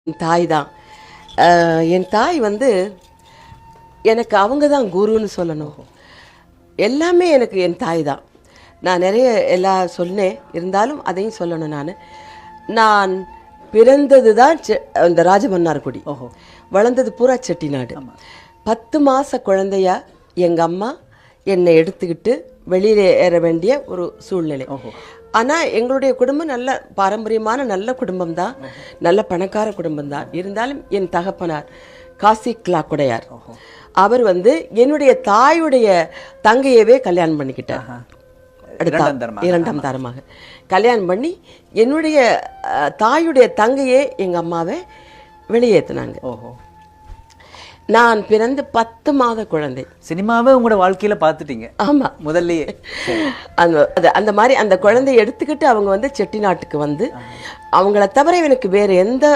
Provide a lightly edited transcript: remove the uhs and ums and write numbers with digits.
என் தாய் தான். என் தாய் வந்து எனக்கு அவங்க தான் குருன்னு சொல்லணும். எல்லாமே எனக்கு என் தாய் தான். நான் நிறைய எல்லாம் சொன்னேன், இருந்தாலும் அதையும் சொல்லணும். நான் பிறந்தது தான் இந்த ராஜமன்னார்குடி, வளர்ந்தது பூரா செட்டிநாடு. 10 மாத குழந்தையா எங்கள் அம்மா என்னை எடுத்துக்கிட்டு வெளியில் ஏற வேண்டிய ஒரு சூழ்நிலை. ஆனால் எங்களுடைய குடும்பம் நல்ல பாரம்பரியமான நல்ல குடும்பம் தான், நல்ல பணக்கார குடும்பம் தான். இருந்தாலும் என் தகப்பனார் காசி கிளாக்குடையார், அவர் வந்து என்னுடைய தாயுடைய தங்கையவே கல்யாணம் பண்ணிக்கிட்டார். இரண்டாம் தரமாக கல்யாணம் பண்ணி என்னுடைய தாயுடைய தங்கையே எங்கள் அம்மாவை வெளியேற்றினாங்க. நான் பிறந்து 10 மாத குழந்தை. சினிமாவை உங்களோட வாழ்க்கையில பார்த்துட்டீங்க? ஆமா, முதல்லயே. அந்த மாதிரி அந்த குழந்தையை எடுத்துக்கிட்டு அவங்க வந்து செட்டிநாட்டுக்கு வந்து அவங்கள தவிர எனக்கு வேற எந்த